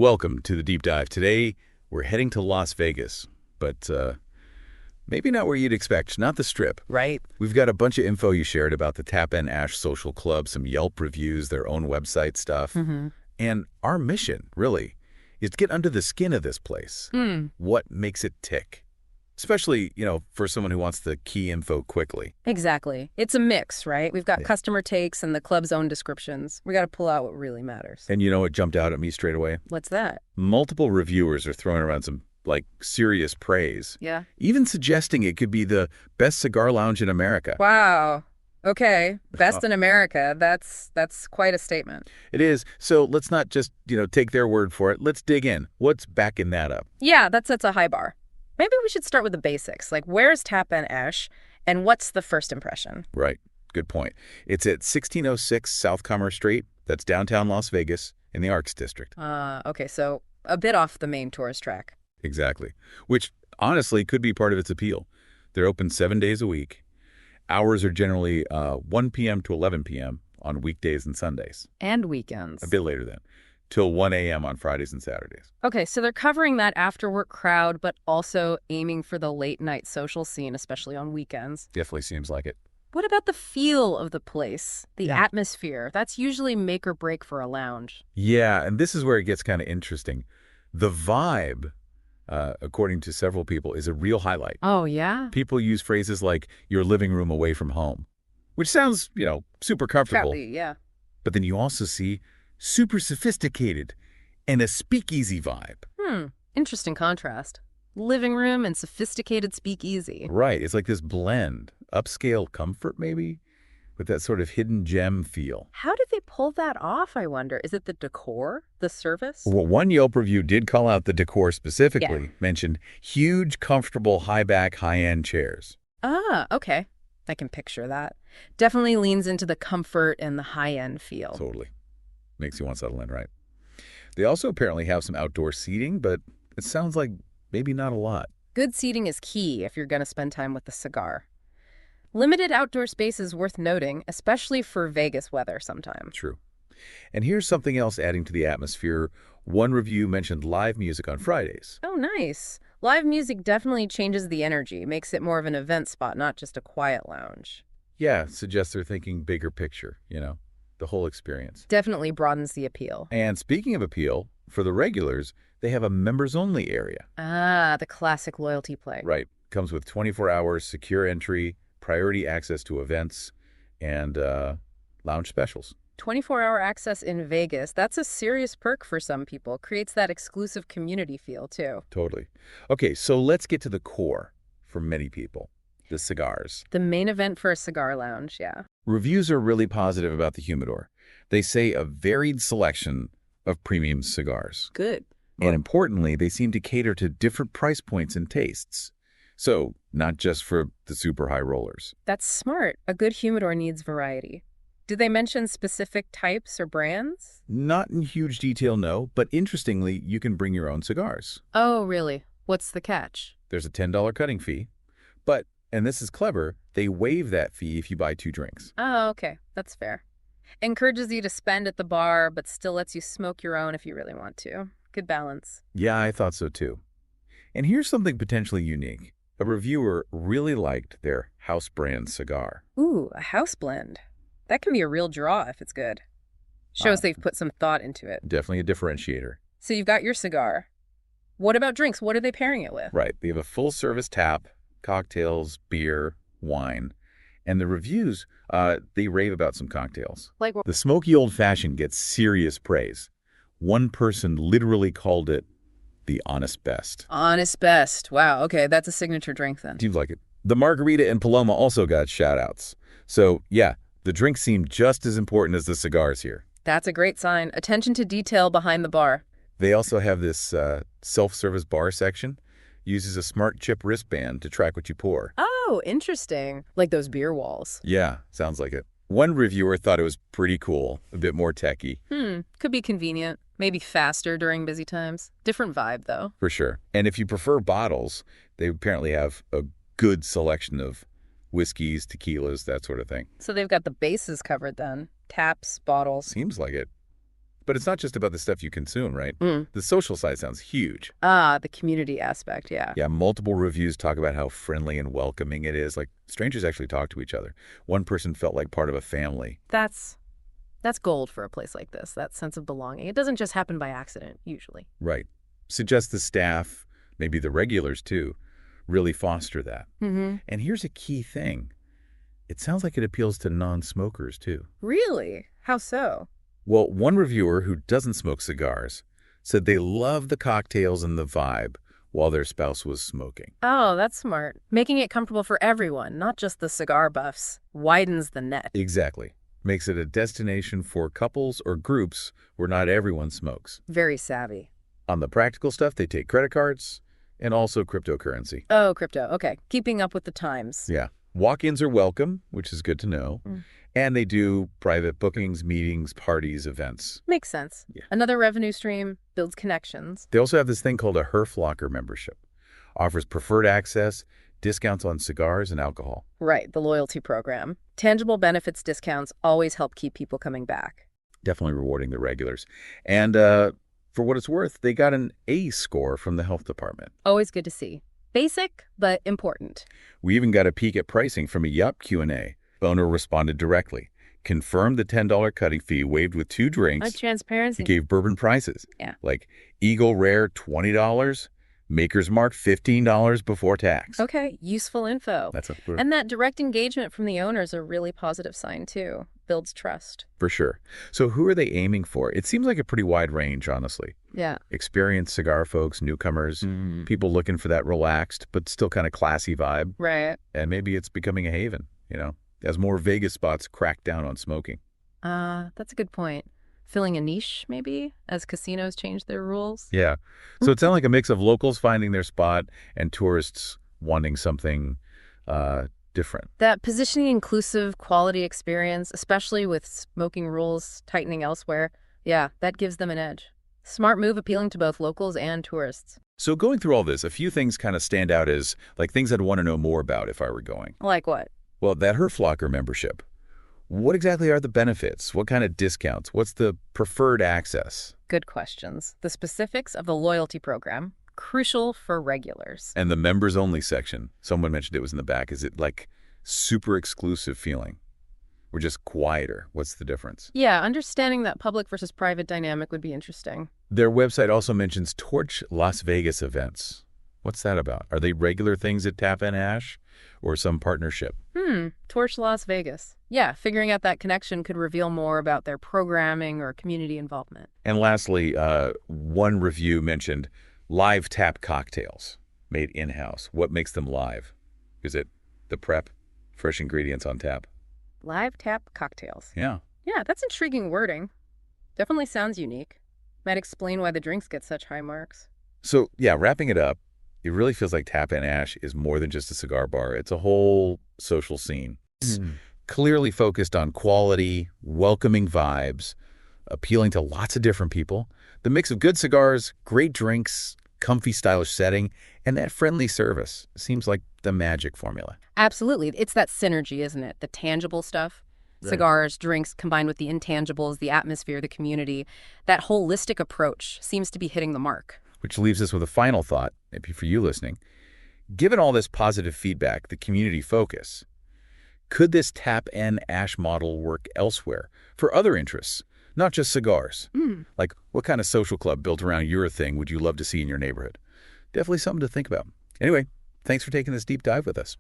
Welcome to the Deep Dive. Today, we're heading to Las Vegas, but maybe not where you'd expect, not the Strip. Right. We've got a bunch of info you shared about the Tap and Ash Social Club, some Yelp reviews, their own website stuff. And our mission, really, is to get under the skin of this place. What makes it tick? Especially, for someone who wants the key info quickly. Exactly. It's a mix, right? We've got customer takes and the club's own descriptions. We got to pull out what really matters. And you know what jumped out at me straight away? What's that? Multiple reviewers are throwing around some, serious praise. Yeah. Even suggesting it could be the best cigar lounge in America. Wow. Okay. Best in America. That's quite a statement. It is. So let's not just, take their word for it. Let's dig in. What's backing that up? Yeah, that sets a high bar. Maybe we should start with the basics, like where's Tap and Ash, and what's the first impression? Right. Good point. It's at 1606 South Commerce Street. That's downtown Las Vegas in the Arts District. Okay, so a bit off the main tourist track. Exactly. Which, honestly, could be part of its appeal. They're open 7 days a week. Hours are generally 1 p.m. to 11 p.m. on weekdays and Sundays. And weekends. A bit later then. Till 1 a.m. on Fridays and Saturdays. Okay, so they're covering that after-work crowd, but also aiming for the late-night social scene, especially on weekends. Definitely seems like it. What about the feel of the place, the atmosphere? That's usually make or break for a lounge. Yeah, and this is where it gets kind of interesting. The vibe, according to several people, is a real highlight. Oh, yeah? People use phrases like your living room away from home, which sounds, super comfortable. Probably, yeah. But then you also see super sophisticated and a speakeasy vibe. Interesting contrast. Living room and sophisticated speakeasy. Right. It's like this blend. Upscale comfort, maybe, with that sort of hidden gem feel. How did they pull that off, I wonder? Is it the decor? The service? Well, one Yelp review did call out the decor specifically, mentioned huge, comfortable, high-back, high-end chairs. Ah, okay. I can picture that. Definitely leans into the comfort and the high-end feel. Totally. Makes you want to settle in, right? They also apparently have some outdoor seating, but it sounds like maybe not a lot. Good seating is key if you're going to spend time with the cigar. Limited outdoor space is worth noting, especially for Vegas weather sometimes. True. And here's something else adding to the atmosphere. One review mentioned live music on Fridays. Oh, nice. Live music definitely changes the energy, makes it more of an event spot, not just a quiet lounge. Yeah, suggests they're thinking bigger picture, the whole experience. Definitely broadens the appeal. And speaking of appeal, for the regulars, they have a members-only area. Ah, the classic loyalty play. Right. Comes with 24 hours, secure entry, priority access to events, and lounge specials. 24-hour access in Vegas, that's a serious perk for some people. Creates that exclusive community feel, too. Totally. Okay, so let's get to the core for many people, the cigars. The main event for a cigar lounge, yeah. Reviews are really positive about the humidor. They say a varied selection of premium cigars. Good. And importantly, they seem to cater to different price points and tastes. So, not just for the super high rollers. That's smart. A good humidor needs variety. Did they mention specific types or brands? Not in huge detail, no, but interestingly, you can bring your own cigars. Oh, really? What's the catch? There's a $10 cutting fee, but, and this is clever, they waive that fee if you buy 2 drinks. Oh, okay. That's fair. Encourages you to spend at the bar, but still lets you smoke your own if you really want to. Good balance. Yeah, I thought so too. And here's something potentially unique. A reviewer really liked their house brand cigar. Ooh, a house blend. That can be a real draw if it's good. Shows they've put some thought into it. Definitely a differentiator. So you've got your cigar. What about drinks? What are they pairing it with? Right. They have a full-service tap, cocktails, beer, wine. And the reviews, they rave about some cocktails. Like what? The smoky old-fashioned gets serious praise. One person literally called it the honest best. Honest best. Wow, okay, that's a signature drink then. Seems like it. The margarita and Paloma also got shout-outs. So, yeah, the drinks seem just as important as the cigars here. That's a great sign. Attention to detail behind the bar. They also have this self-service bar section. Uses a smart chip wristband to track what you pour. Oh, interesting. Like those beer walls. Yeah, sounds like it. One reviewer thought it was pretty cool, a bit more techy. Could be convenient. Maybe faster during busy times. Different vibe, though. For sure. And if you prefer bottles, they apparently have a good selection of whiskeys, tequilas, that sort of thing. So they've got the bases covered then. Taps, bottles. Seems like it. But it's not just about the stuff you consume, right? Mm. The social side sounds huge. Ah, the community aspect, yeah. Yeah, multiple reviews talk about how friendly and welcoming it is. Like, strangers actually talk to each other. One person felt like part of a family. That's gold for a place like this, that sense of belonging. It doesn't just happen by accident, usually. Right. Suggests the staff, maybe the regulars too, really foster that. Mm-hmm. And here's a key thing. It sounds like it appeals to non-smokers too. Really? How so? Well, one reviewer who doesn't smoke cigars said they love the cocktails and the vibe while their spouse was smoking. Oh, that's smart. Making it comfortable for everyone, not just the cigar buffs, widens the net. Exactly. Makes it a destination for couples or groups where not everyone smokes. Very savvy. On the practical stuff, they take credit cards and also cryptocurrency. Oh, crypto. Okay. Keeping up with the times. Yeah. Walk-ins are welcome, which is good to know. Mm. And they do private bookings, meetings, parties, events. Makes sense. Yeah. Another revenue stream, builds connections. They also have this thing called a HERF membership. Offers preferred access, discounts on cigars and alcohol. Right, the loyalty program. Tangible benefits discounts always help keep people coming back. Definitely rewarding the regulars. And for what it's worth, they got an A score from the health department. Always good to see. Basic, but important. We even got a peek at pricing from a Yup Q&A. Owner responded directly, confirmed the $10 cutting fee waived with 2 drinks. Transparency. He gave bourbon prices. Yeah. Like Eagle Rare, $20, Maker's Mark, $15 before tax. Okay, useful info. And that direct engagement from the owner is a really positive sign, too. Builds trust. For sure. So who are they aiming for? It seems like a pretty wide range, honestly. Yeah. Experienced cigar folks, newcomers, people looking for that relaxed but still kind of classy vibe. Right. And maybe it's becoming a haven, as more Vegas spots crack down on smoking. That's a good point. Filling a niche, maybe, as casinos change their rules? Yeah. So it sounds like a mix of locals finding their spot and tourists wanting something different. That positioning inclusive quality experience, especially with smoking rules tightening elsewhere, yeah, that gives them an edge. Smart move appealing to both locals and tourists. So going through all this, a few things kind of stand out as like things I'd want to know more about if I were going. Like what? Well, that HERF membership. What exactly are the benefits? What kind of discounts? What's the preferred access? Good questions. The specifics of the loyalty program, crucial for regulars. And the members-only section, someone mentioned it was in the back. Is it like super exclusive feeling? Or just quieter? What's the difference? Yeah, understanding that public versus private dynamic would be interesting. Their website also mentions Torch Las Vegas events. What's that about? Are they regular things at Tap and Ash or some partnership? Torch Las Vegas. Yeah, figuring out that connection could reveal more about their programming or community involvement. And lastly, one review mentioned live tap cocktails made in-house. What makes them live? Is it the prep, fresh ingredients on tap? Live tap cocktails. Yeah. Yeah, that's intriguing wording. Definitely sounds unique. Might explain why the drinks get such high marks. So, yeah, wrapping it up, it really feels like Tap and Ash is more than just a cigar bar. It's a whole social scene. It's clearly focused on quality, welcoming vibes, appealing to lots of different people. The mix of good cigars, great drinks, comfy, stylish setting, and that friendly service seems like the magic formula. Absolutely. It's that synergy, isn't it? The tangible stuff. Right. Cigars, drinks, combined with the intangibles, the atmosphere, the community. That holistic approach seems to be hitting the mark. Which leaves us with a final thought, maybe for you listening. Given all this positive feedback, the community focus, could this Tap and Ash model work elsewhere for other interests, not just cigars? Like, what kind of social club built around your thing would you love to see in your neighborhood? Definitely something to think about. Anyway, thanks for taking this deep dive with us.